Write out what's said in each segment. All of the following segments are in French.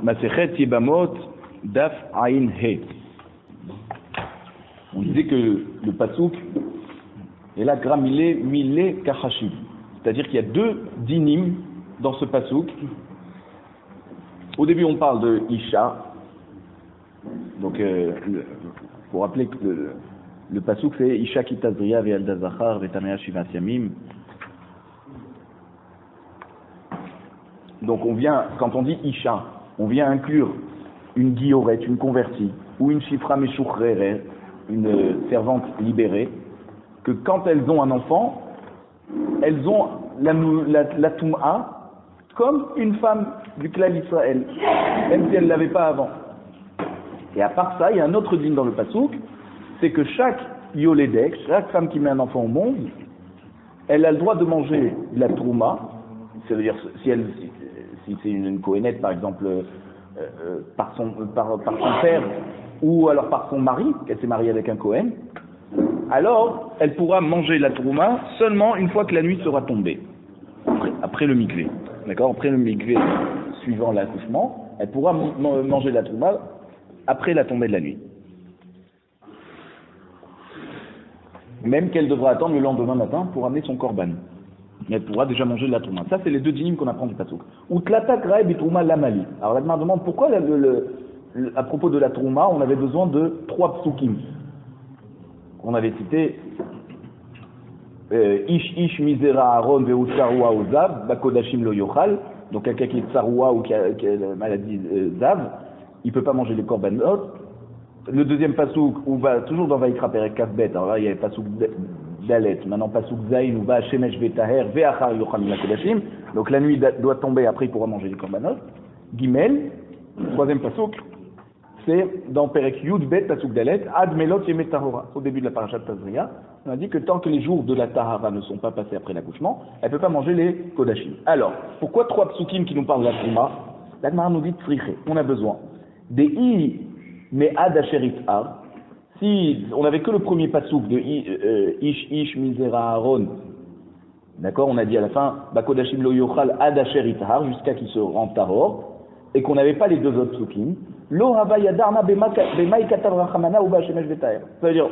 Masechet Yebamot Daf Ain He. On disait que le pasouk est là gramilé milé kachashib. C'est-à-dire qu'il y a deux dinim dans ce pasouk. Au début, on parle de Isha. Donc, pour rappeler que le pasouk, c'est Isha kitazriya ve'alda zachar ve'tamea shivas yamim. Donc, quand on dit Isha, on vient inclure une guillorette, une convertie, ou une shifra meshouchreret, une servante libérée, que quand elles ont un enfant, elles ont la toum'a comme une femme du clan d'Israël, même si elle ne l'avait pas avant. Et à part ça, il y a un autre dîme dans le pasouk, c'est que chaque yoledek, chaque femme qui met un enfant au monde, elle a le droit de manger la trouma, c'est-à-dire si c'est une kohénette par exemple, par son père, ou alors par son mari, qu'elle s'est mariée avec un Kohen, alors elle pourra manger la trouma seulement une fois que la nuit sera tombée, après le mikvé. D'accord ? Après le mikvé suivant l'accouchement, elle pourra manger la trouma après la tombée de la nuit. Même qu'elle devra attendre le lendemain matin pour amener son korban. Mais elle pourra déjà manger de la trouma. Ça, c'est les deux dynimes qu'on apprend du pasouk. Ou tlatak rae bitrouma lamali. Alors la demande pourquoi à propos de la trouma, on avait besoin de 3 psukim. On avait cité Ish Mizera Aaron Ve'u Tsarua Ozav Bakodashim Lo Yochal. Donc quelqu'un qui est Tsarua ou qui a la maladie Zav, il ne peut pas manger les korbanot. Le deuxième pasouk, où va toujours dans Vaïkra Perek Kafbet, alors là il y a le pasouk Dalet, maintenant pasouk Zayin, où va Shemesh Vetaher Ve'achar Yochal Minakodashim. Donc la nuit doit tomber, après il pourra manger les korbanot. Gimel, troisième pasouk, c'est dans Perek Yud Bet Pasuk Dalet, Ad Melot Yemet Tahora. Au début de la parashat Tazria, on a dit que tant que les jours de la Tahara ne sont pas passés après l'accouchement, elle ne peut pas manger les Kodashim. Alors, pourquoi 3 psukim qui nous parlent de la Trouma? La Gemara nous dit Tzriché, on a besoin des I, mais Ad Asherit Har. Si on n'avait que le premier pasuk de Ish Mizera Aaron, d'accord, on a dit à la fin, Bakodashim Lo Yochal Ad Asherit Har, jusqu'à qu'il se rende Tahor, et qu'on n'avait pas les deux autres psukim, Lo hava yadarna b'may katav rachamana ou b'ashemesh v'taher. C'est-à-dire,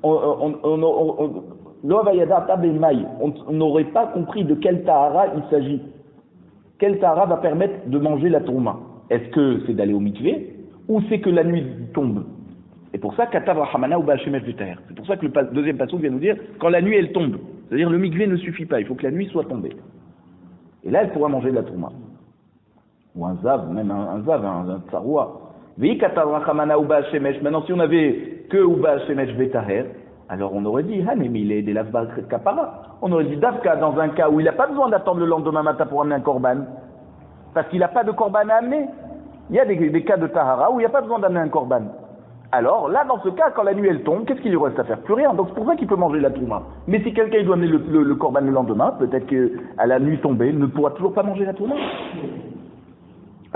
lo hava yadarna b'may. On n'aurait pas compris de quel tahara il s'agit. Quel tahara va permettre de manger la trouma? Est-ce que c'est d'aller au mikvé ou c'est que la nuit tombe? Et pour ça, katav rachamana ou b'ashemesh v'taher. C'est pour ça que le deuxième passage vient nous dire quand la nuit elle tombe. C'est-à-dire le mikvé ne suffit pas, il faut que la nuit soit tombée. Et là, elle pourra manger de la trouma. Ou un zav, même un zav, un tsaroua. Maintenant, si on avait que Uba Shemesh Vetaher, alors on aurait dit, mais il est des lavbar kapara. On aurait dit Davka dans un cas où il n'a pas besoin d'attendre le lendemain matin pour amener un korban, parce qu'il n'a pas de korban à amener. Il y a des cas de Tahara où il n'y a pas besoin d'amener un korban. Alors là, dans ce cas, quand la nuit elle tombe, qu'est-ce qu'il lui reste à faire? Plus rien. Donc c'est pour ça qu'il peut manger la trouma. Mais si quelqu'un doit amener le korban le lendemain, peut-être qu'à la nuit tombée, il ne pourra toujours pas manger la trouma.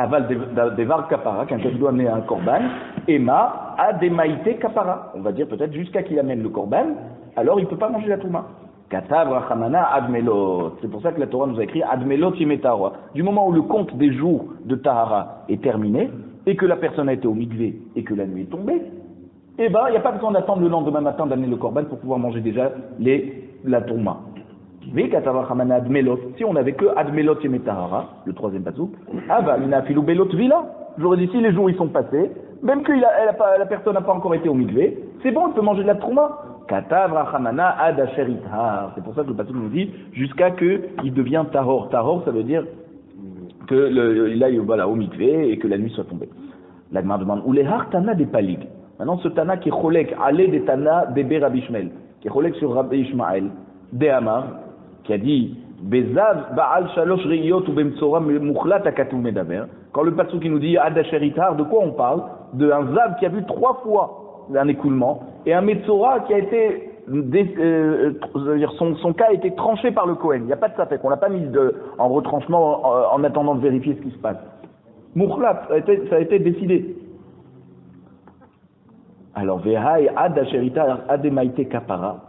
Aval devar kapara, quelqu'un qui doit amener un korban, Emma a des maïté kapara. On va dire peut-être jusqu'à qu'il amène le korban, alors il ne peut pas manger la trouma. Katav rachamana admelot. C'est pour ça que la Torah nous a écrit admelot yemetahara. Du moment où le compte des jours de Tahara est terminé, et que la personne a été au mikvé, et que la nuit est tombée, eh ben, il n'y a pas besoin d'attendre le lendemain matin d'amener le korban pour pouvoir manger déjà la trouma. Si on n'avait que Admelot Yemetahara, le troisième pasouk, j'aurais dit si les jours ils sont passés, même que la personne n'a pas encore été au mikvé, c'est bon, il peut manger de la trouma. C'est pour ça que le pasouk nous dit jusqu'à qu'il devient tahor. Tahor, ça veut dire qu'il aille au mikvé et que la nuit soit tombée. La Gemara demande où les hartana des palig. Maintenant, ce tana qui est cholek, allé des tana des Rabbi Ishmael, qui est cholek sur Rabbi Ishmael, des Amar, qui a dit Bezav Baal Shalosh Riyot ou Bemtsora Mukhlat Akatou Medaber. Quand le pasuk qui nous dit Ad Asheritar, de quoi on parle? D'un Zav qui a vu 3 fois un écoulement et un Metzora qui a été son cas a été tranché par le Kohen. Il n'y a pas de safek, on l'a pas mis en retranchement en attendant de vérifier ce qui se passe. Mukhlat, ça a été décidé. Alors Vehai Ad Asheritar Ademaite Kapara.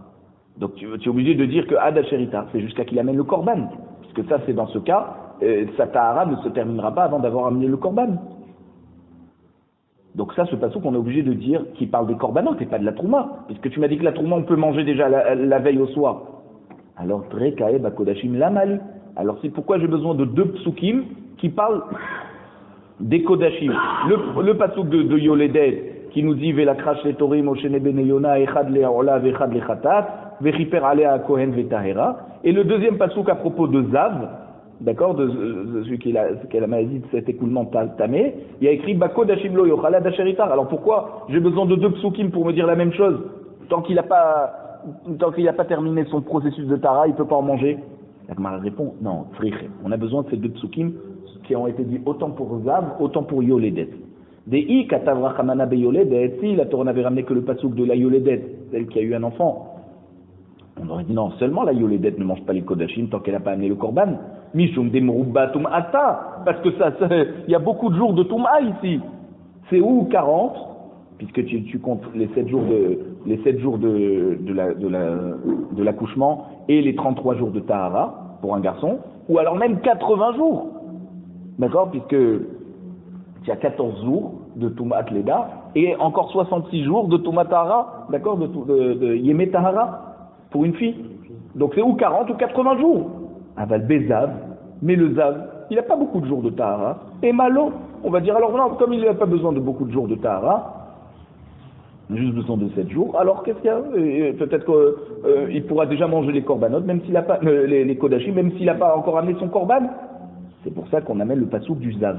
Donc tu es obligé de dire que Ad Asheritar, c'est jusqu'à qu'il amène le korban. Parce que ça, c'est dans ce cas sa tahara ne se terminera pas avant d'avoir amené le korban. Donc ça, ce passouk, on est obligé de dire qu'il parle des korbanot et pas de la trouma, puisque tu m'as dit que la trouma, on peut manger déjà la veille au soir. Alors, Drekae Bakodashim Lamali. Alors, c'est pourquoi j'ai besoin de deux psukim qui parlent des kodashim. Le passouk de Yoledet, qui nous dit Vela crash le torim oshene bene yona echad le haola vechad le chatat vechiper alea kohen vetahera. Et le deuxième passouk à propos de Zav, d'accord, de celui qui a la maladie de cet écoulement tamé, il y a écrit Bako dashim lo yochala dasheritar. Alors pourquoi j'ai besoin de deux psukim pour me dire la même chose? Tant qu'il n'a pas terminé son processus de tara, il ne peut pas en manger. La Gemara répond non, frère, on a besoin de ces deux psukim qui ont été dit autant pour Zav, autant pour Yoledet. Des i katavra chamana be Yoledet, si la Torah n'avait ramené que le passouk de la Yoledet, celle qui a eu un enfant. On aurait dit non, seulement la Yoledet ne mange pas les kodashim tant qu'elle n'a pas amené le korban. Mishum demruba tum'ata, parce que il y a beaucoup de jours de tum'a ici. C'est où 40, puisque tu comptes les 7 jours de l'accouchement et les 33 jours de tahara pour un garçon, ou alors même 80 jours. D'accord, puisque il y a 14 jours de tum'at leda et encore 66 jours de tum'at tahara, d'accord, de yemé tahara pour une fille. Donc c'est ou 40 ou 80 jours. Aval Bezav, mais le Zav, il n'a pas beaucoup de jours de Tahara. Et Malo, on va dire, alors non, comme il n'a pas besoin de beaucoup de jours de Tahara, il a juste besoin de 7 jours, alors qu'est-ce qu'il y a? Peut-être qu'il pourra déjà manger les korbanot, même s'il n'a pas, les kodashim, même s'il n'a pas encore amené son korban. C'est pour ça qu'on amène le passouk du Zav.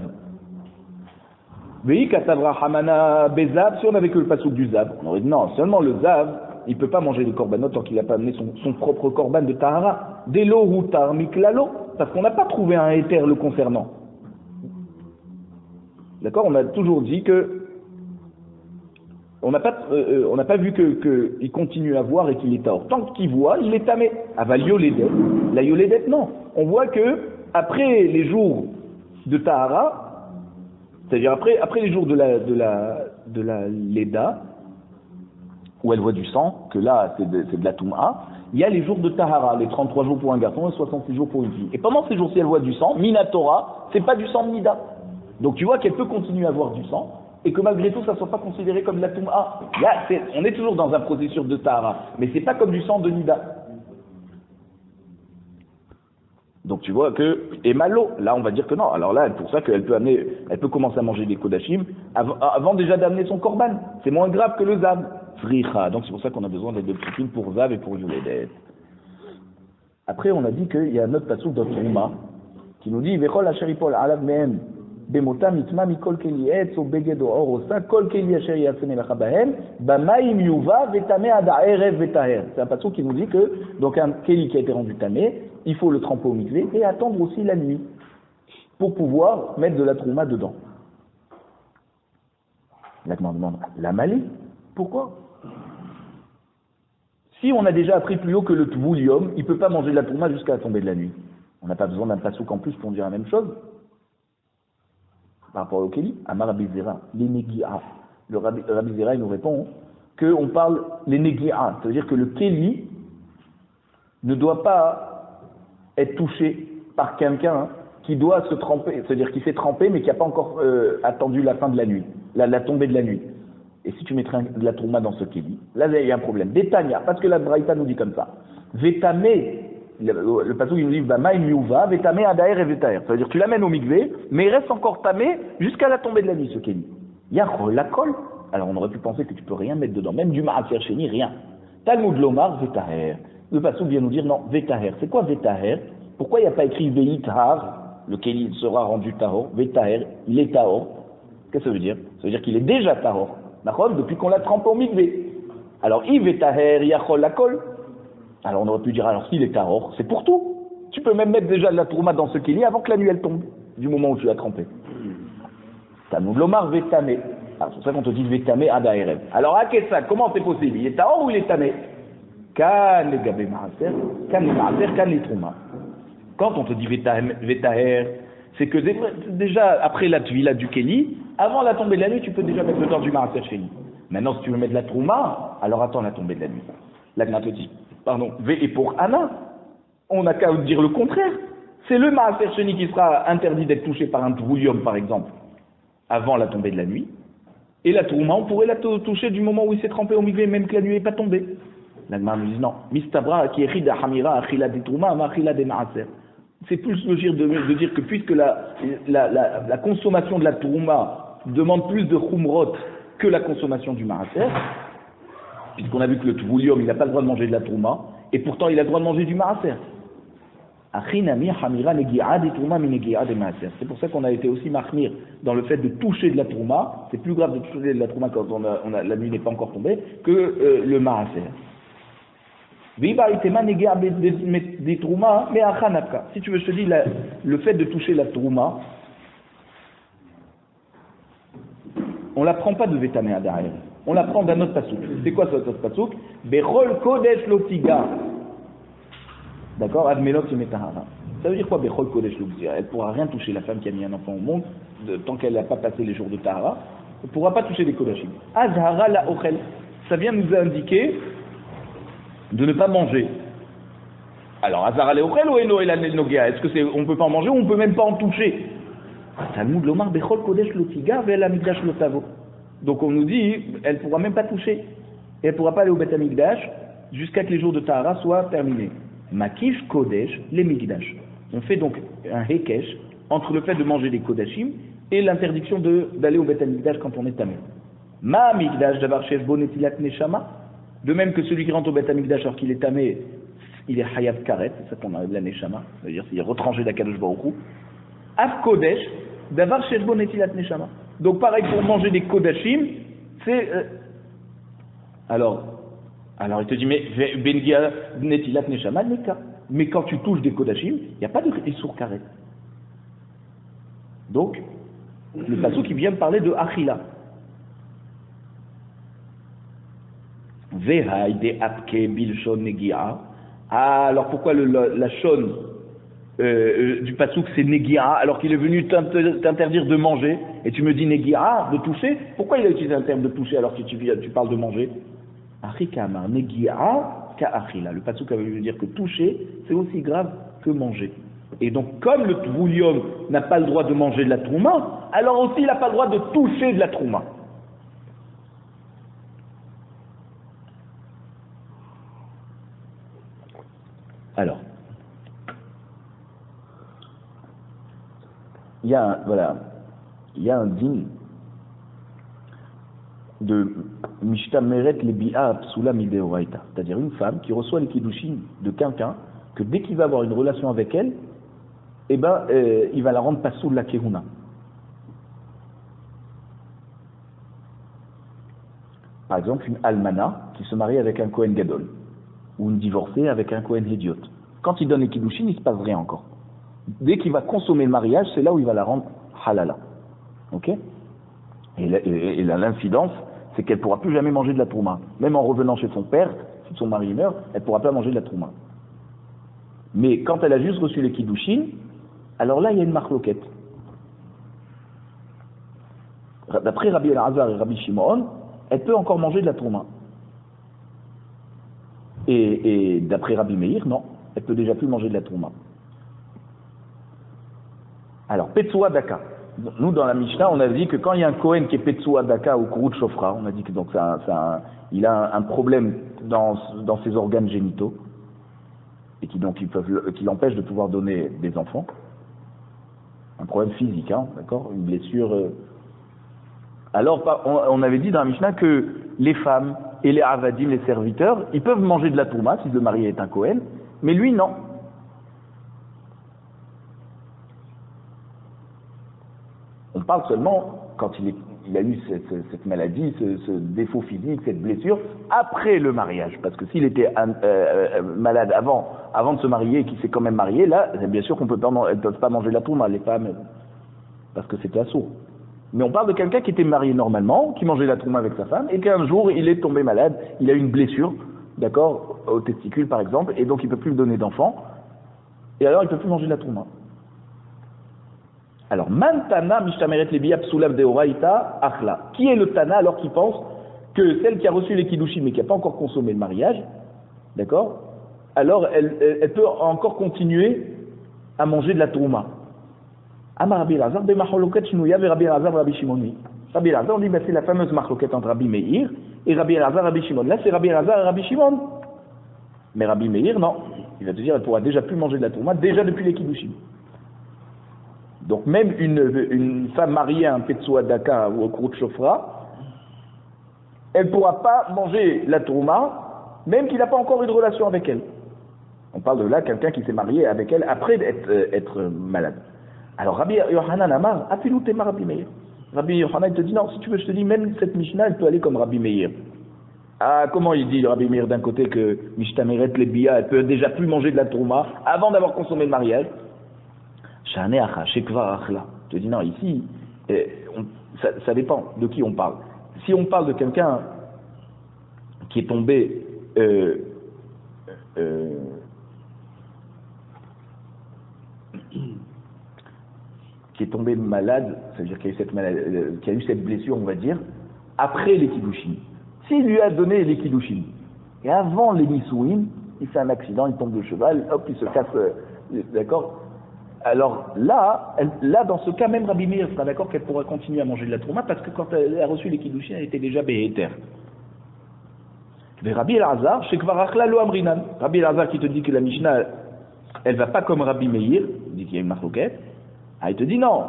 Vei katavra hamana Bezav, si on avait que le passouk du Zav, on aurait dit non, seulement le Zav, il ne peut pas manger les korbanot tant qu'il n'a pas amené son propre korban de tahara. Delo routar miklalo, parce qu'on n'a pas trouvé un éther le concernant. D'accord, on a toujours dit que on n'a pas vu qu'il continue à voir et qu'il est tahor. Tant qu'il voit, il est tamé. Aval yoledet, la yoledet non. On voit que après les jours de tahara, c'est-à-dire après les jours de la leda, où elle voit du sang, que là c'est de la toum'a, il y a les jours de tahara, les 33 jours pour un garçon et 66 jours pour une fille. Et pendant ces jours-ci, elle voit du sang, minatora, c'est pas du sang de nida. Donc tu vois qu'elle peut continuer à voir du sang, et que malgré tout, ça ne soit pas considéré comme de la toum'a. On est toujours dans un processus de tahara, mais c'est pas comme du sang de nida. Donc tu vois que, et malo, là on va dire que non. Alors là, pour ça qu'elle peut commencer à manger des kodashim avant déjà d'amener son korban. C'est moins grave que le zav. Fricha. Donc c'est pour ça qu'on a besoin des deux psukim pour zav et pour yoledet. Après on a dit qu'il y a un autre passouk dans Trouma qui nous dit Vechol asheripol alav mehem bemota mitma mikol keli etz o beged o or osa kol keli asher yasem elacha bahem bamaim yuva vetame ad ha'erev vetaher. C'est un passouk qui nous dit que donc un keli qui a été rendu tamé, il faut le tremper au mikvé et attendre aussi la nuit pour pouvoir mettre de la trouma dedans. La demande la mali. Pourquoi? Si on a déjà appris plus haut que le tvoulium, il ne peut pas manger de la trouma jusqu'à la tombée de la nuit. On n'a pas besoin d'un passouk en plus pour dire la même chose. Par rapport au Kéli, Amar Rabbi Zera, les Negi'a. Le Rabbi Zera, il nous répond qu'on parle les Negi'a. C'est-à-dire que le Kéli ne doit pas être touché par quelqu'un qui doit se tremper, c'est-à-dire qui s'est trempé mais qui n'a pas encore attendu la fin de la nuit, la tombée de la nuit. Et si tu mettrais de la trouma dans ce kéli, là il y a un problème. Vétania, parce que la Braïta nous dit comme ça. Vétamé, le passouk il nous dit Bamaim yuva, vétamé adaer et vétaer. C'est-à-dire tu l'amènes au mikvé, mais il reste encore tamé jusqu'à la tombée de la nuit ce kéli. Yachol la colle. Alors on aurait pu penser que tu peux rien mettre dedans, même du ma'aser chéni, rien. Talmud lomar vétaher. Le passouk vient nous dire non, vétaher. C'est quoi vétaher? Pourquoi il n'y a pas écrit veithar? Le kéli sera rendu tahor. Vétaher, il est tahor. Qu'est-ce que ça veut dire? Ça veut dire qu'il est déjà tahor. Depuis qu'on l'a trempé au mikvé. Alors, Ivetaher Yachol Lakol. Alors, on aurait pu dire, alors s'il est tahor, c'est pour tout. Tu peux même mettre déjà de la trouma dans ce kéli avant que la nuit elle tombe, du moment où tu l'as trempé. Tanoud Lomar Vetamé. Alors, c'est pour ça qu'on te dit Vetamé Adaerev. Alors, à Kessa, comment c'est possible? Il est tahor ou il est tamé? Kan les gabé maaser, kan les maaser, kan les trouma. Quand on te dit Vetaher, c'est que déjà, après la tvila du kéli, avant la tombée de la nuit, tu peux déjà mettre le temps du maaser chéni. Maintenant, si tu veux mettre de la trouma, alors attends la tombée de la nuit. La gnatoti. Pardon. Et pour Anna, on n'a qu'à dire le contraire. C'est le Maaser Sheni qui sera interdit d'être touché par un Tvoulium, par exemple, avant la tombée de la nuit. Et la Trouma, on pourrait la toucher du moment où il s'est trempé au Mikvé, même que la nuit n'est pas tombée. La Gemara nous dit non. Mistabra qui est Rida Hamira, Achila de Trouma, Achila de Maaser. C'est plus logique de dire que puisque la consommation de la Trouma demande plus de Khumrot que la consommation du Maaser, puisqu'on a vu que le Tvoulium, il n'a pas le droit de manger de la Trouma, et pourtant il a le droit de manger du Maaser. C'est pour ça qu'on a été aussi mahmir dans le fait de toucher de la Trouma. C'est plus grave de toucher de la Trouma quand la nuit n'est pas encore tombée que le Maaser. Si tu veux, je te dis, le fait de toucher la Trouma, on ne la prend pas de Vétamé derrière. On la prend d'un autre pasouk. C'est quoi ce autre pasouk? Bechol Kodesh Lotiga. D'accord? Admelot Yemetahara. Ça veut dire quoi, Bechol Kodesh Lotiga? Elle ne pourra rien toucher, la femme qui a mis un enfant au monde, tant qu'elle n'a pas passé les jours de Tahara. Elle ne pourra pas toucher les Kodashim. Azhara la Ochel. Ça vient nous indiquer de ne pas manger. Alors, Azhara la Ochel ou Eno Elan El Nogia? Est-ce qu'on ne peut pas en manger ou on ne peut même pas en toucher? Talmud Lomar Bechol Kodesh Lotiga Ve'el Amigdash Lotavo. Donc on nous dit, elle ne pourra même pas toucher. Et elle ne pourra pas aller au Beth Amikdash jusqu'à que les jours de Tahara soient terminés. Makish Kodesh, les Migdash. On fait donc un Hekesh entre le fait de manger des Kodashim et l'interdiction d'aller au Beth Amikdash quand on est tamé. Ma Migdash d'avar Sheshbo Netilat Neshama. De même que celui qui rentre au Beth Amikdash alors qu'il est tamé, il est Hayav Karet, c'est ça qu'on a de la Neshama, c'est-à-dire s'il est retranché d'Akadosh Baruch Hu. Af Kodesh d'avar Sheshbo Netilat Neshama. Donc pareil pour manger des Kodashim, c'est... Alors il te dit, mais Bengia Netilat Neshama Neka. Mais quand tu touches des Kodashim, il n'y a pas de Issour Karet. Donc, le passage qui vient me parler de Achila. Vehaï de Apke Bilshon Negia. Ah, alors pourquoi la shon du pasouk c'est Negia alors qu'il est venu t'interdire de manger et tu me dis Negia, de toucher? Pourquoi il a utilisé un terme de toucher alors que tu parles de manger? Achikama, Negia ka Achila. Le pasouk veut dire que toucher c'est aussi grave que manger. Et donc comme le Tvoulium n'a pas le droit de manger de la Trouma, alors aussi il n'a pas le droit de toucher de la Trouma. Alors, il y a un digne de Mishta Meret Lebi'a Psula Mideoraita, c'est-à-dire une femme qui reçoit les Kiddushin de quelqu'un que dès qu'il va avoir une relation avec elle, il va la rendre Pasoul la Kehuna. Par exemple, une Almana qui se marie avec un Kohen Gadol, ou une divorcée avec un Kohen Hédiot. Quand il donne les Kiddushin, il ne se passe rien encore. Dès qu'il va consommer le mariage, c'est là où il va la rendre halala. Ok? Et l'incidence, c'est qu'elle ne pourra plus jamais manger de la trouma. Même en revenant chez son père, si son mari meurt, elle ne pourra pas manger de la trouma. Mais quand elle a juste reçu les Kiddushin, alors là, il y a une marloquette. D'après Rabbi El-Hazar et Rabbi Shimon, elle peut encore manger de la trouma. Et d'après Rabbi Meir, non, elle peut déjà plus manger de la trouma. Alors, Petsoua Daka. Nous, dans la Mishnah, on a dit que quand il y a un Kohen qui est Petsoua Daka ou Kourut Shofra, on a dit que donc il a un problème dans ses organes génitaux et qui l'empêche de pouvoir donner des enfants. Un problème physique, hein, d'accord, une blessure. Alors, on avait dit dans la Mishnah que les femmes et les avadim, les serviteurs, ils peuvent manger de la touma si le mari est un Kohen, mais lui non. On parle seulement quand il a eu cette maladie, ce défaut physique, cette blessure, après le mariage. Parce que s'il était malade avant de se marier et qu'il s'est quand même marié, là, bien sûr elles ne peuvent pas manger de la touma, les femmes, parce que c'était assourd. Mais on parle de quelqu'un qui était marié normalement, qui mangeait la trouma avec sa femme, et qu'un jour il est tombé malade, il a eu une blessure, d'accord, au testicule par exemple, et donc il ne peut plus donner d'enfant, et alors il ne peut plus manger de la trouma. Alors, man tana mishtameret lebiya psulav deoraita achla. Qui est le tana alors qui pense que celle qui a reçu les kiddushim mais qui n'a pas encore consommé le mariage, d'accord, alors elle peut encore continuer à manger de la trouma. Amar Rabbi Elazar, be machloket shnuya ve Rabbi Elazar Rabbi Shimon. Rabbi Elazar dit, c'est la fameuse machloket entre Rabbi Meir et Rabbi Elazar Rabbi Shimon. Là, c'est Rabbi Elazar et Rabbi Shimon. Mais Rabbi Meir, non. Il va te dire, elle pourra déjà plus manger de la trouma, déjà depuis les kiddushim. Donc même une femme mariée à un Petsoua Daka ou au Krout Shofra, elle ne pourra pas manger la trouma, même qu'il n'a pas encore eu de relation avec elle. On parle de là, quelqu'un qui s'est marié avec elle après être malade. Alors Rabbi Yohanan Amar, afilou tema Rabbi Meir. Rabbi Yohanan te dit, non, si tu veux, je te dis, même cette Mishnah, elle peut aller comme Rabbi Meir. Ah, comment il dit, Rabbi Meir, d'un côté, que Mishtameret Lebia, elle peut déjà plus manger de la trouma avant d'avoir consommé le mariage. Shaneacha, Shekvar Achla. Je te dis, non, ici, ça dépend de qui on parle. Si on parle de quelqu'un qui est tombé malade, ça veut dire qu'il y a eu cette maladie, qu'il y a eu cette blessure, on va dire, après les kiddushin. S'il lui a donné les kiddushin, et avant les nisouim, il fait un accident, il tombe de cheval, hop, il se casse, d'accord? Alors là, dans ce cas, même Rabbi Meir sera d'accord qu'elle pourra continuer à manger de la trouma, parce que quand elle a reçu les kiddushin, elle était déjà béhéter. Mais Rabbi Elazar, Shekvar Achla lo amrinan. Rabbi Elazar qui te dit que la Mishnah, elle va pas comme Rabbi Meir, il dit qu'il y a une marloquette. Ah, il te dit non.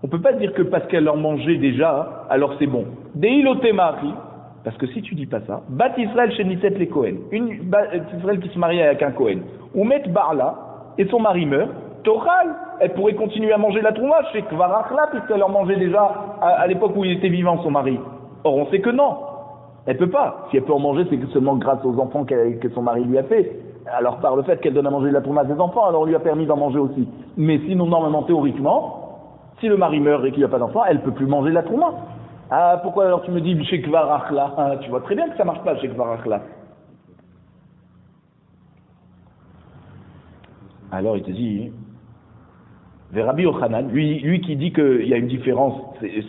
On peut pas dire que parce qu'elle en mangeait déjà, alors c'est bon. Deilotemari, parce que si tu dis pas ça, Bat Israël chez Niset les Cohen, une Bat Israël qui se marie avec un Cohen, ou met Barla, et son mari meurt, Tochal, elle pourrait continuer à manger la trouma chez Kvarachla, puisqu'elle en mangeait déjà à l'époque où il était vivant, son mari. Or, on sait que non. Elle peut pas. Si elle peut en manger, c'est seulement grâce aux enfants que son mari lui a fait. Alors, par le fait qu'elle donne à manger de la trouma à ses enfants, alors on lui a permis d'en manger aussi. Mais sinon, normalement, théoriquement, si le mari meurt et qu'il n'y a pas d'enfant, elle peut plus manger de la trouma. Ah, pourquoi alors tu me dis chez Kvarachla? Ah, tu vois très bien que ça marche pas chez Kvarachla. Alors, il te dit, vers Rabbi Yochanan, lui qui dit qu'il y a une différence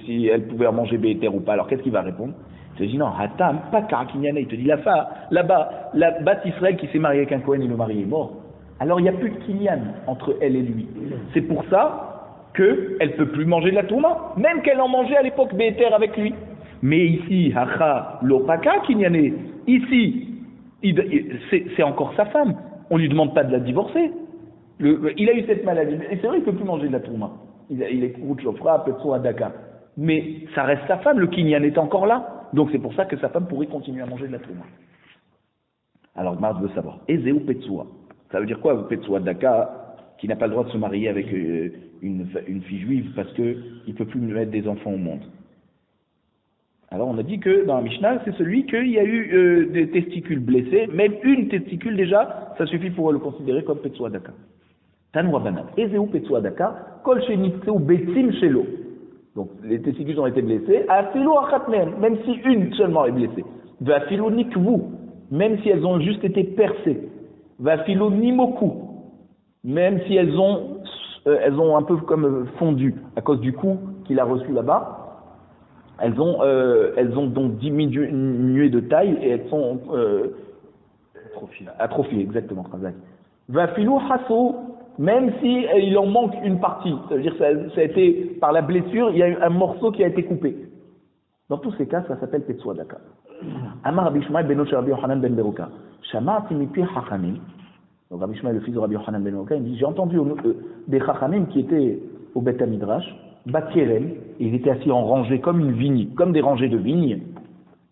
si elle pouvait en manger béhéter ou pas, alors qu'est-ce qu'il va répondre? Il te dit non, Hatam, pas Karakinyane. Il te dit là-bas, la Bat Israël qui s'est mariée avec un Kohen et le mari est mort. Alors il n'y a plus de kinyan entre elle et lui. C'est pour ça qu'elle ne peut plus manger de la touma, même qu'elle en mangeait à l'époque béhéter avec lui. Mais ici, Hacha, Lopaka Kinyane, ici, c'est encore sa femme. On ne lui demande pas de la divorcer. Il a eu cette maladie. Et c'est vrai qu'il ne peut plus manger de la touma. Il est Krout Shofra, Petso Adaka. Mais ça reste sa femme, le kinyan est encore là. Donc c'est pour ça que sa femme pourrait continuer à manger de la trouma. Alors Mars veut savoir. Ezeu Petsoua. Ça veut dire quoi Petsoua Daka, qui n'a pas le droit de se marier avec une fille juive parce qu'il ne peut plus mettre des enfants au monde. Alors on a dit que dans la Mishnah, c'est celui qu'il y a eu des testicules blessés, même une testicule déjà, ça suffit pour le considérer comme Petsoua Daka. Tanwa Banat. Ezeu Petsoua Daka, Kol Shenitzeu Betzim Shelo. Donc, les testicules ont été blessés. Afilo achatmen, même si une seulement est blessée. Vafilo nikvu, même si elles ont juste été percées. Vafilo nimoku, même si elles ont un peu comme fondu à cause du coup qu'il a reçu là-bas. Elles ont donc diminué de taille et elles sont atrophiées, exactement. Vafilo hasso, même si il en manque une partie, ça veut dire que ça a été, par la blessure, il y a eu un morceau qui a été coupé. Dans tous ces cas, ça s'appelle Petsoua Daka. Amar Rabbi Shmuel beno Rabbi Yochanan ben Beroka. Shama'ati mipi Chachamim. Donc Rabbi Shmuel, le fils de Rabbi Yochanan ben Beroka, il dit, j'ai entendu des Chachamim qui étaient au Beth Midrash, Bakerem, ils étaient assis en rangée comme une vigne, comme des rangées de vignes,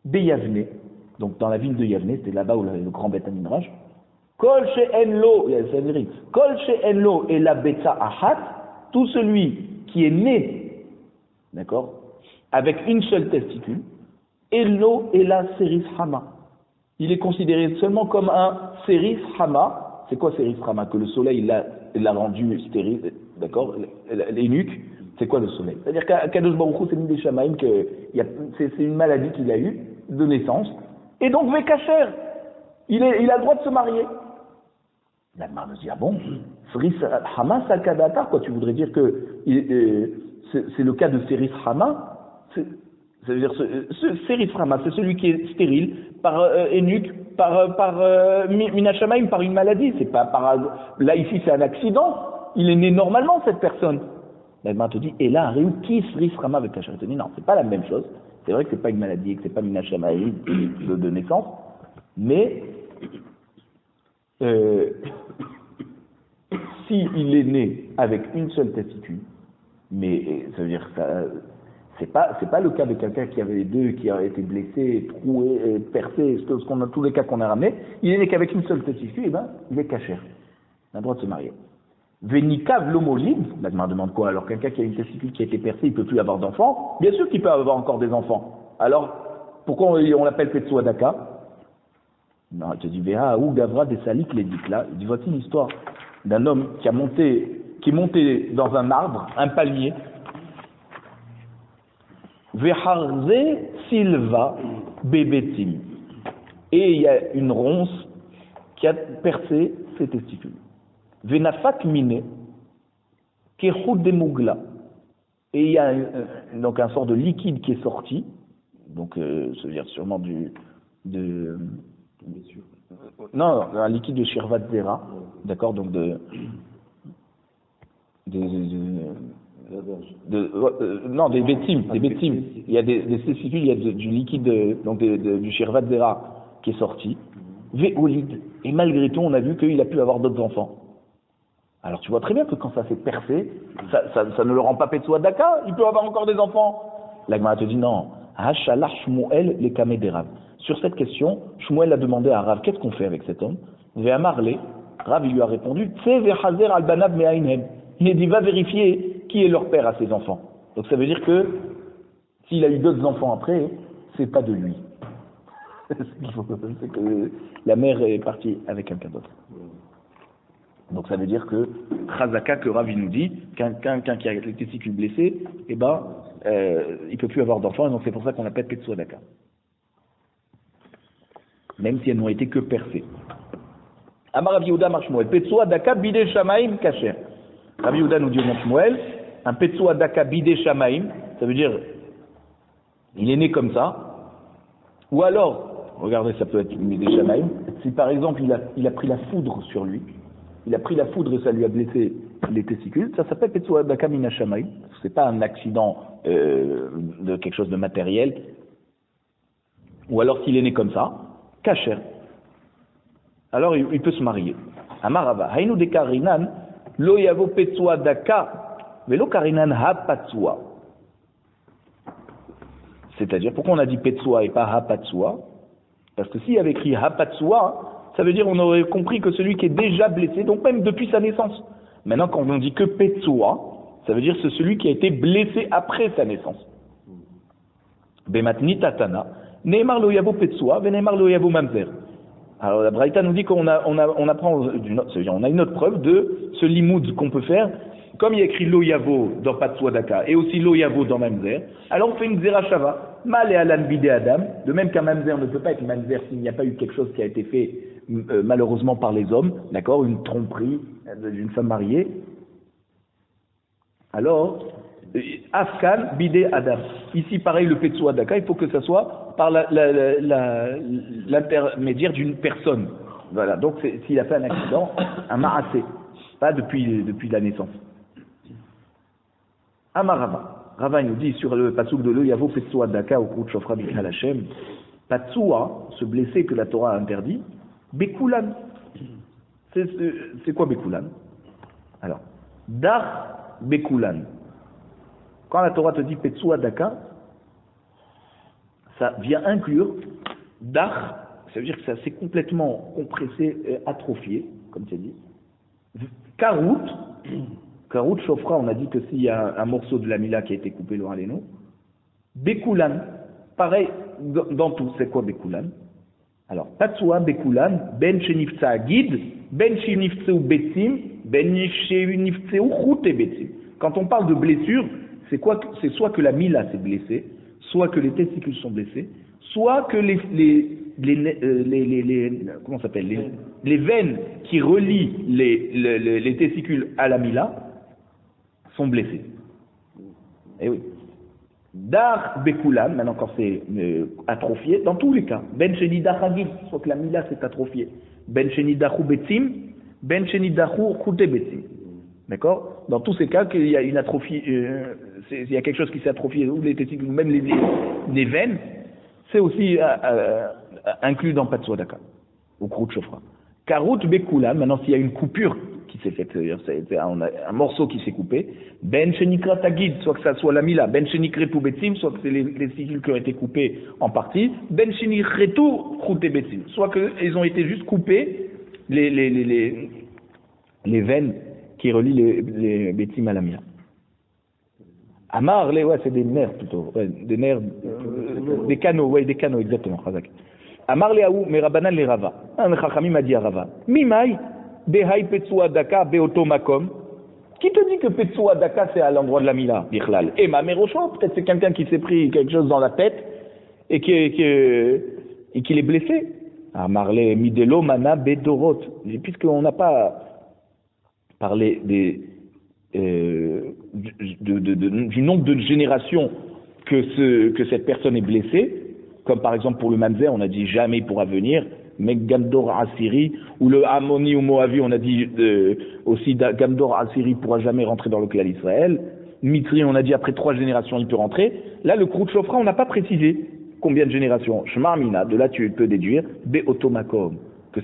Beyavne, donc dans la ville de Yavne, c'était là-bas où le grand Beth Midrash. Kol she'enlo, Kol she'enlo et la betza achat, tout celui qui est né, d'accord, avec une seule testicule, Elo et la seris hama. Il est considéré seulement comme un seris hama. C'est quoi seris hama? Que le soleil l'a rendu stérile, d'accord, les nuques. C'est quoi le soleil? C'est-à-dire qu'Akadosh Baruch Hu s'est mis des shamaïm, c'est une maladie qu'il a eue de naissance, et donc Vekacher, il a le droit de se marier. La mère me dit, ah bon, Seris Hama Sakadata, quoi, tu voudrais dire que c'est le cas de Seris Hama? Ça veut dire, Seris Hama, c'est celui qui est stérile, par eunuque, par Minashamaim, par une maladie, c'est pas par, là ici c'est un accident, il est né normalement cette personne. La Gemara te dit, et là, Réou, qui se rama avec Kacher? Il te dit, non, c'est pas la même chose. C'est vrai que c'est pas une maladie, que c'est pas une Minachamaï de naissance, mais s'il est né avec une seule testicule, mais ça veut dire que c'est pas le cas de quelqu'un qui avait les deux, qui a été blessé, troué, percé, tous les cas qu'on a ramenés, il est né qu'avec une seule testicule, et ben, il est Kacher. Il a le droit de se marier. Vénikav l'homolide, la Gemara demande quoi? Alors quelqu'un qui a une testicule qui a été percée, il peut plus avoir d'enfants? Bien sûr qu'il peut avoir encore des enfants. Alors, pourquoi on l'appelle Petsoa Daka? Non, il te dit, Véha, ou Gavra des Salik les là. Il dit, voici l'histoire d'un homme qui est monté dans un arbre, un palmier. Véharze Silva Bebetim. Et il y a une ronce qui a percé ses testicules. Venafak mine, kechud de mougla. Et il y a donc un sort de liquide qui est sorti, donc ça veut dire sûrement non, un liquide de shirvat zera, d'accord, donc non, des bétim. Il y a des testicules, il y a du liquide, donc du shirvat zera qui est sorti. Véolide. Et malgré tout, on a vu qu'il a pu avoir d'autres enfants. Alors tu vois très bien que quand ça s'est percé, ça ne le rend pas Petsoa Daka, il peut avoir encore des enfants. La Gemara te dit non. Hachalach Shmuel les kamé des Rav. Sur cette question, Shmuel a demandé à Rav, qu'est-ce qu'on fait avec cet homme? Ve'amarle, Rav il lui a répondu, Tse ve'chazer al banav me'ainhem. Il a dit, va vérifier qui est leur père à ses enfants. Donc ça veut dire que s'il a eu d'autres enfants après, c'est pas de lui. C'est que la mère est partie avec quelqu'un d'autre. Donc ça veut dire que Chazaka, que Rav nous dit, quelqu'un qui a les testicules blessés, eh ben, il peut plus avoir d'enfants, et donc c'est pour ça qu'on appelle Petsoa Daka. Même si elles n'ont été que percées. Amar Rav Yehuda Mar Shmuel, Petsoa Daka bidé shamaim kacher. Rav Yehuda nous dit au nom Shmuel, un Petsoa Daka bidé shamaim, ça veut dire, il est né comme ça, ou alors, regardez, ça peut être bidé shamaim, si par exemple il a pris la foudre sur lui, il a pris la foudre et ça lui a blessé les testicules, ça s'appelle Petsoa Daka mina shamaim, c'est pas un accident de quelque chose de matériel, ou alors s'il est né comme ça, kacher. Alors il peut se marier. Amarava, hainu de karinan, lo yavo Petsoa Daka, velo karinan ha patsua. C'est-à-dire, pourquoi on a dit Petsoa et pas ha patsua? Parce que s'il y avait écrit ha patsua, ça veut dire on aurait compris que celui qui est déjà blessé, donc même depuis sa naissance. Maintenant, quand on dit que Petsoa, ça veut dire c'est celui qui a été blessé après sa naissance. Bematni tatana, neymar lo yavo Petsoa, veneymar lo yavo mamzer. Alors la Braïta nous dit qu'on apprend, on a une autre preuve de ce limoud qu'on peut faire, comme il y a écrit lo yavo dans Petsoa Daka et aussi lo yavo dans mamzer, alors on fait une zerachava, mal et alan bidé adam, de même qu'un mamzer ne peut pas être mamzer s'il n'y a pas eu quelque chose qui a été fait malheureusement par les hommes, d'accord, une tromperie d'une femme mariée. Alors, Afkan bidé adam. Ici, pareil, le Petsoa Daka, il faut que ça soit par l'intermédiaire d'une personne. Voilà, donc s'il a fait un accident, un ma'asé, pas depuis la naissance. Amarava. Rava nous dit sur le pasouk de l'Eyavo Petsoa Daka au Kout Shofra Mikhal Hashem, Patsoua, ce blessé que la Torah a interdit, Bekulan. C'est quoi Bekulan? Alors, Dar Bekulan. Quand la Torah te dit Petsoa Daka, ça vient inclure Dar, ça veut dire que ça s'est complètement compressé, atrophié, comme tu as dit. Karout Shofra, on a dit que s'il y a un morceau de la Mila qui a été coupé, l'un à l'eno. Bekulan, pareil dans tout, c'est quoi Bekulan? Alors, Patsoua Bekulan, Ben Shenifza Gid, Ben Shenifzeu Betzim, Ben Shenifzeu Choute Betzim. Quand on parle de blessure, c'est quoi? C'est soit que la Mila s'est blessée, soit que les testicules sont blessés, soit que comment ça s'appelle, les veines qui relient les testicules à la Mila sont blessés. Eh oui. Dar Bekulan, maintenant quand c'est atrophié, dans tous les cas, Ben Sheni Dachagil, soit que la Mila s'est atrophiée, Ben Sheni Dachu Betzim, Ben Sheni Dachu Chute Betzim. D'accord? Dans tous ces cas, qu'il y a une atrophie, il y a quelque chose qui s'est atrophié, ou les testicules, ou même les veines, c'est aussi inclus dans Patsua Daka, ou Krout Shofra. Karout Bekula, maintenant s'il y a une coupure qui s'est faite, c'est un morceau qui s'est coupé, Ben Shenikra Tagid, soit que ça soit la Mila, Ben Shenikretu Betzim, soit que c'est les testicules qui ont été coupés en partie, Ben Shenikretu Krout Betzim, soit qu'ils ont été juste coupés, les veines qui relient les Betzim à la Mila. Amar, ouais, c'est des nerfs plutôt, ouais, des nerfs, des canaux, exactement, Khazak. Amar Leaou, mais Rabbanan les Rava. Un Chachamim a dit à Rava. Mimai, Behai Petsua Daka, Beotomakom. Qui te dit que Petsua Daka c'est à l'endroit de la Mila, Bichlal? Et ma mère au champ, peut-être c'est quelqu'un qui s'est pris quelque chose dans la tête et qui est blessé. Amar le Midelo Mana Bedorot. Puisqu'on n'a pas parlé du nombre de générations que cette personne est blessée, comme par exemple pour le Mamzer, on a dit jamais il pourra venir, mais Gamdor Assyri, ou le Ammoni ou Moavi, on a dit aussi Gamdor Assyri pourra jamais rentrer dans le clan d'Israël, Mitri, on a dit après 3 générations il peut rentrer. Là le Krout Shofra, on n'a pas précisé combien de générations. Shmar Mina, de là tu peux déduire Beotomakom, que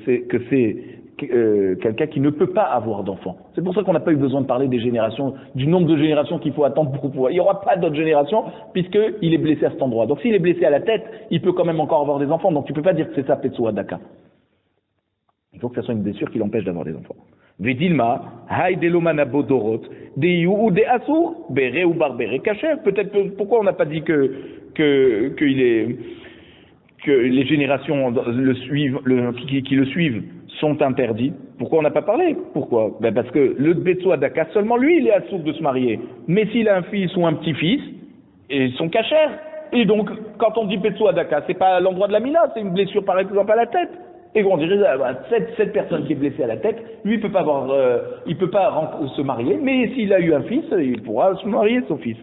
c'est quelqu'un qui ne peut pas avoir d'enfant. C'est pour ça qu'on n'a pas eu besoin de parler des générations, du nombre de générations qu'il faut attendre pour pouvoir. Il n'y aura pas d'autres générations puisqu'il est blessé à cet endroit. Donc s'il est blessé à la tête, il peut quand même encore avoir des enfants. Donc tu ne peux pas dire que c'est ça Petsua Daka. Il faut que ça soit une blessure qui l'empêche d'avoir des enfants. Vedilma, Haïdelomana Bodorot, Deyu ou de Assour, Bere ou Barbere Kacher. Peut-être pourquoi on n'a pas dit que les générations qui le suivent sont interdits. Pourquoi on n'a pas parlé? Pourquoi? Parce que le Betsua Daka, seulement lui, il est assourd de se marier. Mais s'il a un fils ou un petit-fils, ils sont cachers. Et donc, quand on dit Betsua Daka, c'est pas à l'endroit de la Mila, c'est une blessure par exemple à la tête. Et on dirait, cette personne qui est blessée à la tête, lui, il peut pas se marier, mais s'il a eu un fils, il pourra se marier son fils.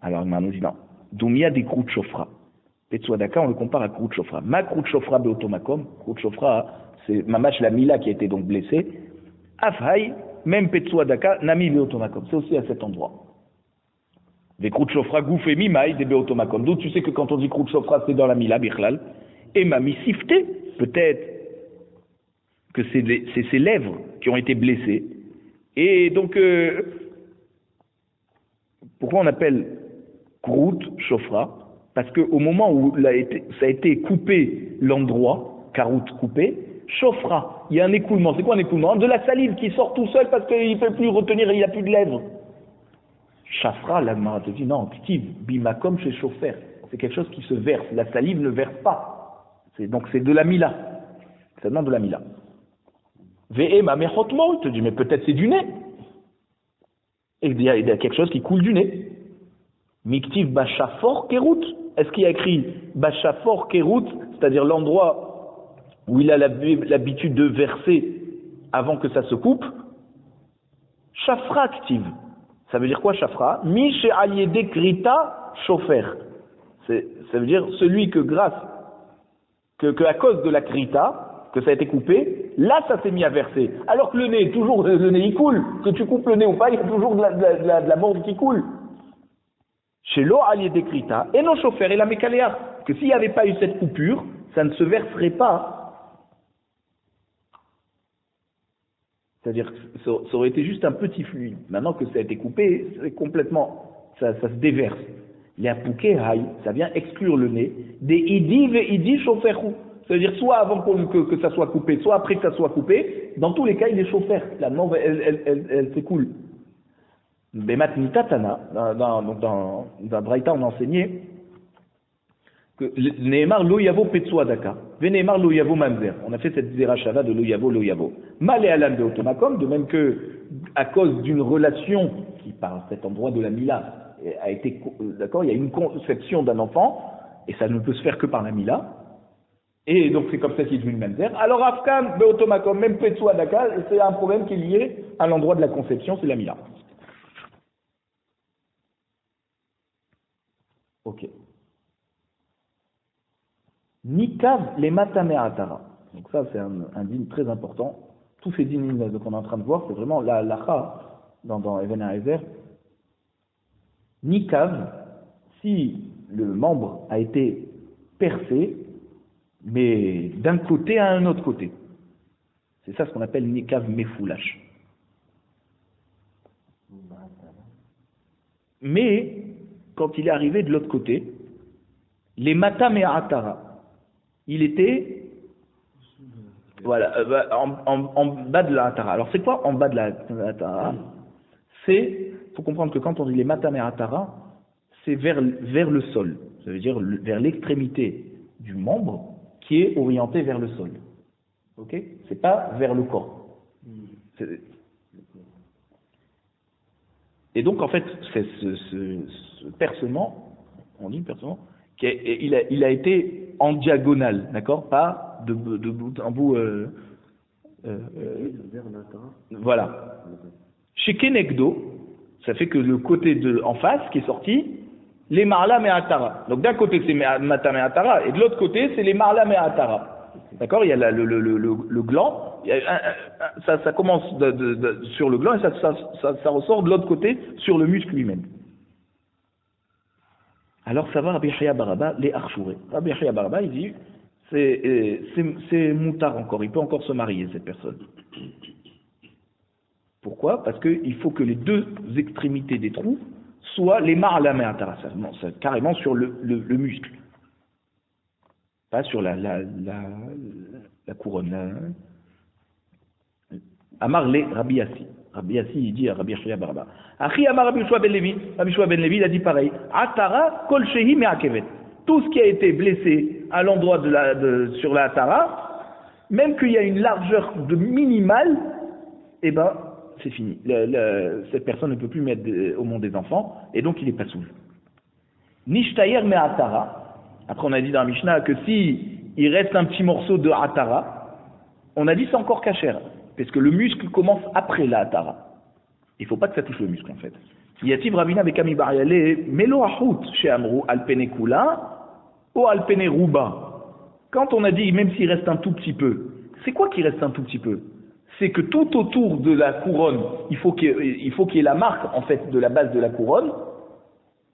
Alors, il m'a dit non. Doumia des Krout Shofra. Petsua Daka, on le compare à Krout Shofra. Ma Krout Shofra Beotomakom, Krout Shofra, c'est Mamash la Mila qui a été donc blessée. Afhaï, même Petsua Daka, Nami Beotomakom. C'est aussi à cet endroit. Des Krout Shofra, Gouf et Mimaï, des Beotomakom. Donc tu sais que quand on dit Krout Shofra, c'est dans la Mila, Bichlal. Et Mami Sifté, peut-être que c'est ses lèvres qui ont été blessées. Et donc, pourquoi on appelle Krout Shofra? Parce qu'au moment où ça a été coupé l'endroit, carout coupé, Shofra, il y a un écoulement. C'est quoi un écoulement? De la salive qui sort tout seul parce qu'il ne peut plus retenir, il n'y a plus de lèvres. Shafra, la Gemara te dit, non, Ktiv, bimakom chez Shofer. C'est quelque chose qui se verse. La salive ne verse pas. Donc c'est de la Mila. Ça demande de la Mila. Ve'e ma mechotmo, il te dit, mais peut-être c'est du nez. Et il y a quelque chose qui coule du nez. Miktiv Bachafor Kerut. Est-ce qu'il y a écrit Bachafor Kerut, c'est-à-dire l'endroit où il a l'habitude de verser avant que ça se coupe? Shafra active. Ça veut dire quoi Shafra? Mi she'ayede krita shofer. Ça veut dire celui que à cause de la krita, que ça a été coupé, là ça s'est mis à verser. Alors que le nez il coule. Que tu coupes le nez ou pas, il y a toujours de la morve qui coule. Chez l'eau allié décrita, et nos chauffeurs et la mécaléa, que s'il n'y avait pas eu cette coupure, ça ne se verserait pas. C'est-à-dire que ça aurait été juste un petit fluide. Maintenant que ça a été coupé, c'est complètement, ça se déverse. Il y a pouké ça vient exclure le nez, des idi ve idi chauffeur. C'est-à-dire soit avant que ça soit coupé, soit après que ça soit coupé, dans tous les cas il est chauffeur. La morve, elle s'écoule. Bemat Nitatana, dans Braïta, on enseignait que Nehemar lo yavo Petsua Daka, Nehemar lo yavo Mamzer. On a fait cette zerachava de lo yavo. Malé alam de Otomakom, de même que à cause d'une relation qui, par cet endroit de la Mila, a été, d'accord, il y a une conception d'un enfant, et ça ne peut se faire que par la Mila. Et donc c'est comme ça qu'il est devenu Mamzer. Alors Afkan, Beotomakom, même Petsua Daka, c'est un problème qui est lié à l'endroit de la conception, c'est la Mila. Ok. Nikav les matameatara. Donc ça, c'est un dîme très important. tous ces dynimes qu'on est en train de voir, c'est vraiment la lacha dans Even HaEzer. Nikav, si le membre a été percé, mais d'un côté à un autre côté. C'est ça ce qu'on appelle Nikav Mefoulash. Mais, quand il est arrivé de l'autre côté, les Matam et Atara, il était voilà, en bas de la Atara. Alors c'est quoi en bas de la Atara? Il faut comprendre que quand on dit les Matam et Atara, c'est vers le sol. Ça veut dire vers l'extrémité du membre qui est orienté vers le sol. Ok? C'est pas vers le corps. Et donc en fait, c'est ce percement, on dit percement, il a été en diagonale, d'accord? Pas de bout en bout. Voilà. Chez Kenegdo, ça fait que le côté en face qui est sorti, les Marla Me'atara. Donc d'un côté c'est Mata Me'atara, et de l'autre côté c'est les Marla Me'atara. D'accord? Il y a le gland, ça commence sur le gland et ça ressort de l'autre côté sur le muscle lui-même. Alors ça va, Rabbi Chaya Baraba, les Archouré. Rabbi Chaya Baraba, il dit, c'est moutard encore, il peut encore se marier cette personne. Pourquoi? Parce qu'il faut que les deux extrémités des trous soient les marla me'atara, carrément sur le muscle. Pas sur la couronne. Amar le Rabbi Yassi. Rabbi Yassi, il dit à Rabbi Chaya Baraba. Achi Amar Rabbi Yoshua ben Levi. Rabbi Yoshua ben Levi, il a dit pareil. Atara kol shehi me'akevet. Tout ce qui a été blessé à l'endroit sur la Atara, même qu'il y a une largeur de minimale, eh ben, c'est fini. Cette personne ne peut plus mettre au monde des enfants, et donc il est pas soul. Nishtayer me'atara. Après, on a dit dans la Mishnah que si il reste un petit morceau de Atara, on a dit c'est encore cachère, parce que le muscle commence après la Atara. Il ne faut pas que ça touche le muscle, en fait. Yativ Ravina Bekami Bariale, Melo Ahout chez Amrou, Alpene Kula, ou Alpene Rouba. Quand on a dit, même s'il reste un tout petit peu, c'est quoi qui reste un tout petit peu? C'est que tout autour de la couronne, il faut qu'il y ait la marque, en fait, de la base de la couronne,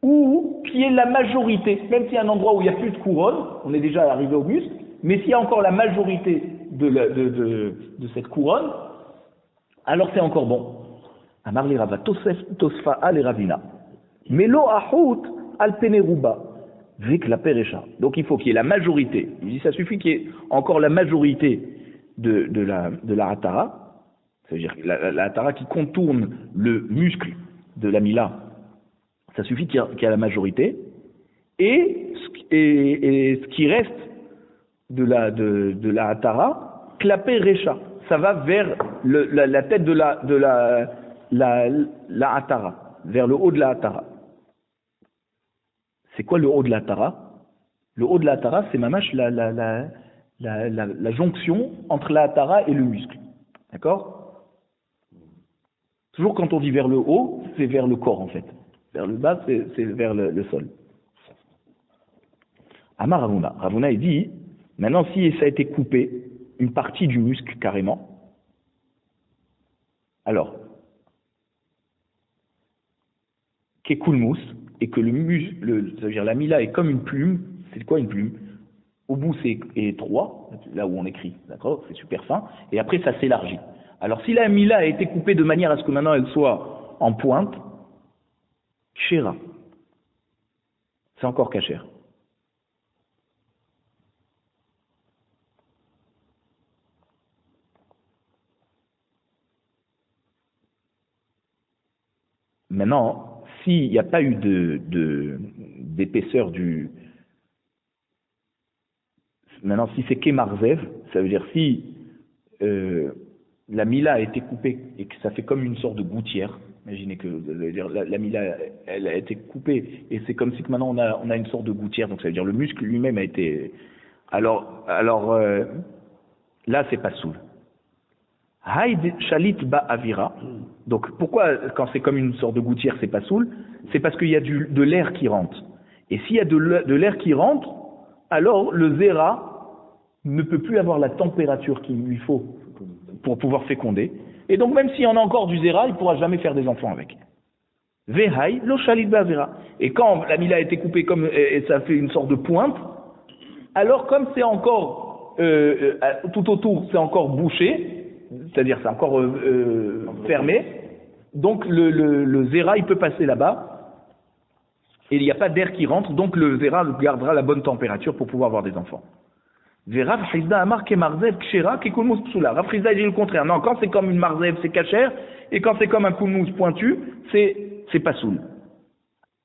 ou qu'il y ait la majorité, même s'il y a un endroit où il n'y a plus de couronne, on est déjà arrivé au muscle, mais s'il y a encore la majorité de cette couronne, alors c'est encore bon. Amar li Rava, Tosfa al Ravina. Melo ahout al peneruba, vik la perecha. Donc il faut qu'il y ait la majorité. Il dit ça suffit qu'il y ait encore la majorité de la Atara, c'est-à-dire la Atara qui contourne le muscle de la Mila. Ça suffit qu'il y ait la majorité, et ce qui reste de la Atara, clapé Recha, ça va vers la tête de la Atara, vers le haut de la Atara. C'est quoi le haut de la Atara? Le haut de la Atara, c'est mamash la jonction entre la Atara et le muscle. D'accord? Toujours quand on dit vers le haut, c'est vers le corps en fait. Vers le bas, c'est vers le sol. Amar Ravuna. Ravuna, il dit, maintenant, si ça a été coupé, une partie du muscle carrément, alors, Kekulmus, et que le muscle, c'est-à-dire la mila est comme une plume, c'est quoi une plume? Au bout, c'est étroit, là où on écrit, d'accord? C'est super fin, et après, ça s'élargit. Alors, si la mila a été coupée de manière à ce que maintenant elle soit en pointe, Kshera. C'est encore cachère. Maintenant, s'il n'y a pas eu d'épaisseur du... Maintenant, si c'est Kemarzev, ça veut dire si la mila a été coupée et que ça fait comme une sorte de gouttière. Imaginez que la mila, elle a été coupée et c'est comme si que maintenant on a une sorte de gouttière, donc ça veut dire le muscle lui-même a été. Alors là c'est pas soul. Haïd shalit ba avira. Donc pourquoi quand c'est comme une sorte de gouttière c'est pas soul? C'est parce qu'il y a de l'air qui rentre. Et s'il y a de l'air qui rentre, alors le zéra ne peut plus avoir la température qu'il lui faut pour pouvoir féconder. Et donc même s'il y en a encore du zéra, il ne pourra jamais faire des enfants avec. Vehaï, lo shalit ba'avera. Et quand la mila a été coupée comme, et ça fait une sorte de pointe, alors comme c'est encore, tout autour, c'est encore bouché, c'est-à-dire c'est encore fermé, donc le zéra, il peut passer là-bas, et il n'y a pas d'air qui rentre, donc le zéra gardera la bonne température pour pouvoir avoir des enfants. Rav Chizda Amar ke marzev kshera ke kulmus psula. Rav Chizda dit le contraire. Non, quand c'est comme une marzev, c'est kasher, et quand c'est comme un kulmus pointu, c'est pas soul.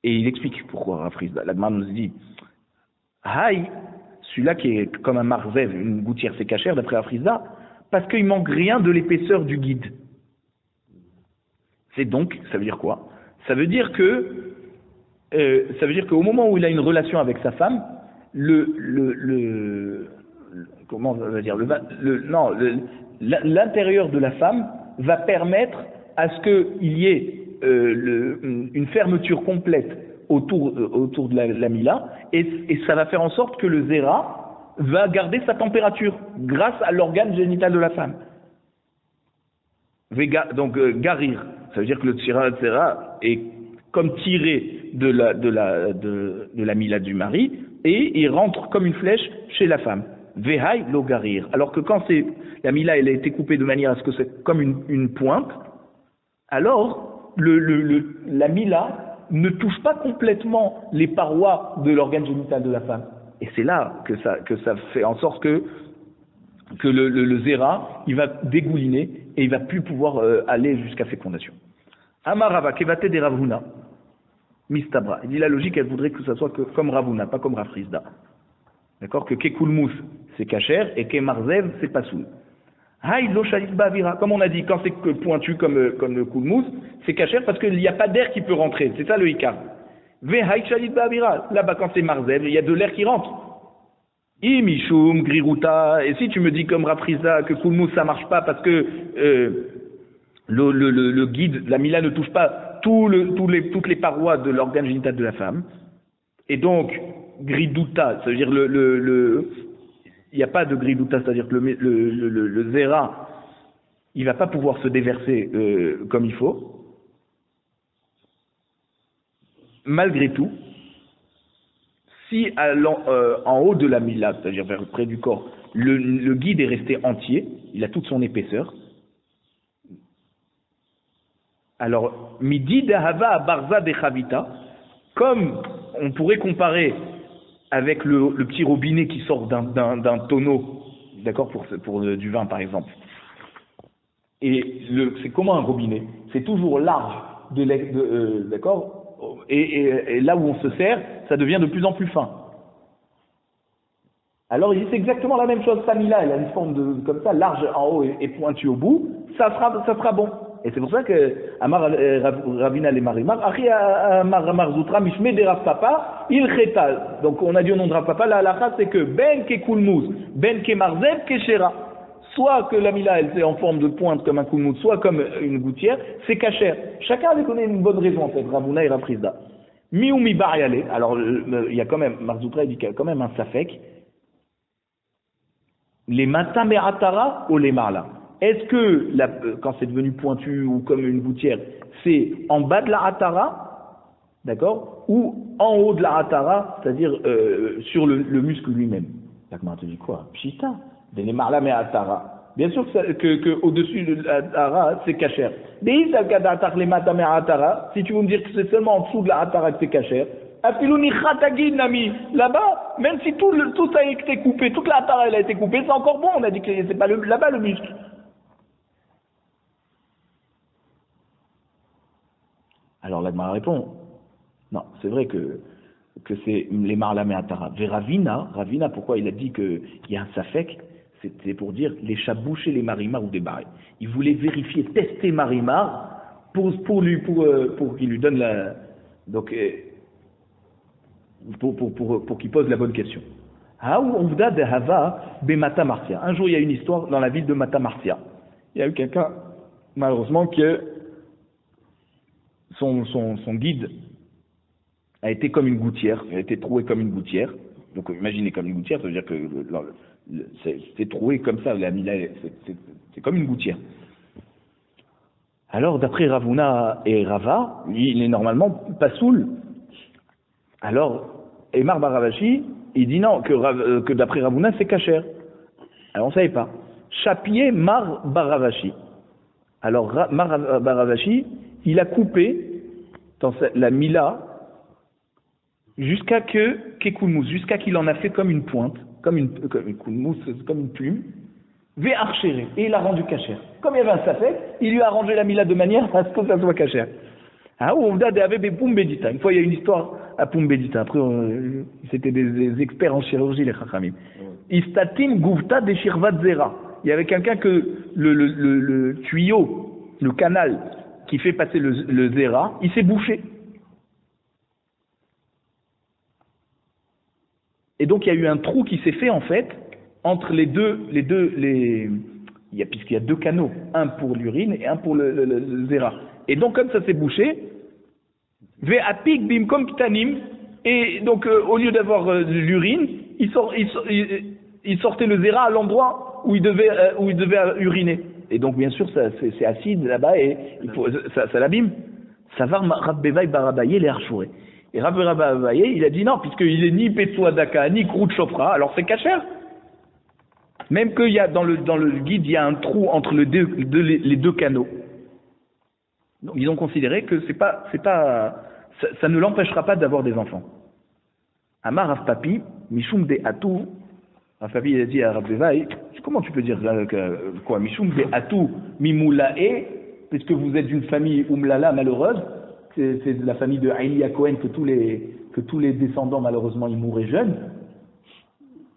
Et il explique pourquoi Rav Chizda. La Gemara nous dit, Haï, celui-là qui est comme un marzev, une gouttière, c'est kasher d'après Rav Chizda, parce qu'il manque rien de l'épaisseur du guide. C'est donc, ça veut dire quoi? Ça veut dire qu'au moment où il a une relation avec sa femme, comment on va dire, l'intérieur de la femme va permettre à ce qu'il y ait une fermeture complète autour de la mila, et ça va faire en sorte que le zéra va garder sa température grâce à l'organe génital de la femme. Donc garir, ça veut dire que le zéra est comme tiré de la mila du mari, et il rentre comme une flèche chez la femme. Vehaï lo garir. Alors que quand la mila elle a été coupée de manière à ce que c'est comme une pointe, alors la mila ne touche pas complètement les parois de l'organe génital de la femme. Et c'est là que ça fait en sorte que le zéra il va dégouliner et il va plus pouvoir aller jusqu'à fécondation. Amarava kevate de Ravuna. Mistabra. Il dit la logique, elle voudrait que ça soit comme Ravuna, pas comme Rav Chizda. D'accord? Que Kekulmus, c'est Kacher, et Kemarzev, c'est Pasoul. Haï lo shalit ba'avira. Comme on a dit, quand c'est pointu comme le Kulmus, c'est Kacher parce qu'il n'y a pas d'air qui peut rentrer. C'est ça le Ikar. Vehaï shalit ba'avira. Là-bas, quand c'est Marzev, il y a de l'air qui rentre. Imishum, Griruta. Et si tu me dis comme Rav Chizda que Kulmus, ça marche pas parce que le guide, la mila ne touche pas toutes les parois de l'organe génital de la femme, et donc griduta, ça veut dire il n'y a pas de griduta, c'est-à-dire que le zéra, il va pas pouvoir se déverser comme il faut. Malgré tout, si en haut de la mila, c'est-à-dire près du corps, le guide est resté entier, il a toute son épaisseur. Alors, midi d'ahava à barza de chavita, comme on pourrait comparer avec le petit robinet qui sort d'un tonneau, d'accord, pour du vin par exemple. Et c'est comment un robinet? C'est toujours large d'accord, et là où on se sert, ça devient de plus en plus fin. Alors il dit c'est exactement la même chose. Samila, elle a une forme comme ça, large en haut et pointue au bout. Ça sera bon. Et c'est pour ça que Amar Ravina le Marimar, Achi Amar Zoutra Mishme de Rav Papa, il Chetal. Donc on a dit au nom de Rav Papa, la halakha c'est que Ben ke Kulmuz, Ben ke Marzev ke Shera. Soit que la mila elle c'est en forme de pointe comme un kulmuz, soit comme une gouttière, c'est kasher. Chacun avait donné une bonne raison en fait, Ravuna et Rav Chizda. Mi ou mi bariale. Alors il y a quand même, Marzoutra il dit qu'il y a quand même un safek. Les matame atara ou les marla. Est-ce que quand c'est devenu pointu ou comme une gouttière, c'est en bas de la atara, d'accord, ou en haut de la atara, c'est-à-dire sur le muscle lui-même? La Gemara te dit quoi? Pshita, les marla mais atara. Bien sûr que au-dessus de la atara, c'est kasher. Si tu veux me dire que c'est seulement en dessous de la atara que c'est kasher, là-bas, même si tout a été coupé, toute la atara elle a été coupée, c'est encore bon, on a dit que c'est pas là-bas le muscle. Alors la Gemara répond, non, c'est vrai que c'est les marlamé atara. Ravina, pourquoi il a dit qu'il y a un safek? C'était pour dire les chabouches et les marimar ou des barrés. Il voulait vérifier, tester marimar pour qu'il lui donne la, donc pour qu'il pose la bonne question. Un jour il y a une histoire dans la ville de Mata Martia. Il y a eu quelqu'un malheureusement que son guide a été comme une gouttière, il a été troué comme une gouttière, Donc imaginez comme une gouttière, ça veut dire que c'est troué comme ça, la mila, c'est comme une gouttière. Alors d'après Ravuna et Rava, il est normalement pas saoul. Alors, Emar Baravashi, il dit non, que d'après Ravuna c'est kasher. Alors on ne savait pas. Chapier Mar Baravashi. Alors Mar Baravashi, il a coupé dans la mila jusqu'à jusqu'à qu'il en a fait comme une pointe, comme une plume, ve'archéré, et il a rendu kasher. Comme il y avait un safek, il lui a arrangé la mila de manière à ce que ça soit kasher. Une fois il y a une histoire à Pumbedita, après c'était des experts en chirurgie les chachamim. Istatim guvta de shirvat zera. Il y avait quelqu'un que le tuyau, le canal qui fait passer le zera, il s'est bouché. Et donc il y a eu un trou qui s'est fait en fait entre puisqu'il y a deux canaux, un pour l'urine et un pour le zera. Et donc comme ça s'est bouché, ve'apik bimkom ktanim, et donc au lieu d'avoir l'urine, il sortait le zera à l'endroit où il devait uriner. Et donc bien sûr c'est acide là-bas et ça l'abîme. Savar Rabbevai Barabaye les Archouré. Et Rabbi Rabaye, il a dit non, puisqu'il est ni Petsoa Daka, ni Krout Chopra, alors c'est kasher. Même qu'il y a dans le guide, il y a un trou entre les deux canaux. Donc ils ont considéré que ça ne l'empêchera pas d'avoir des enfants. Amar Rav Papi, Mishum de Atou, Rav Papi il a dit à Rav Bevaï, comment tu peux dire quoi, Mishum de Atou, Mimoulae, puisque vous êtes d'une famille Umlala malheureuse, c'est de la famille de Aïlia Cohen que tous les descendants malheureusement ils mouraient jeunes.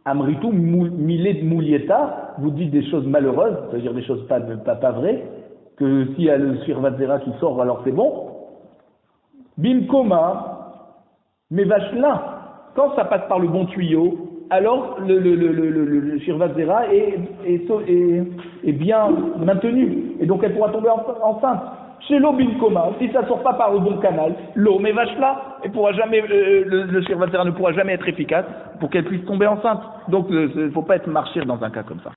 Amritou Milé Moulieta, vous dites des choses malheureuses, c'est-à-dire des choses pas vraies, que s'il y a le Shirvat Zera qui sort alors c'est bon. Bimkoma, mais vache là, quand ça passe par le bon tuyau, alors le Shirvat Zera est bien maintenu, et donc elle pourra tomber enceinte. Chez l'eau Bimkoma, si ça sort pas par le bon canal, l'eau mais vache là, le Shirvat Zera ne pourra jamais être efficace pour qu'elle puisse tomber enceinte. Donc il ne faut pas être marchir dans un cas comme ça.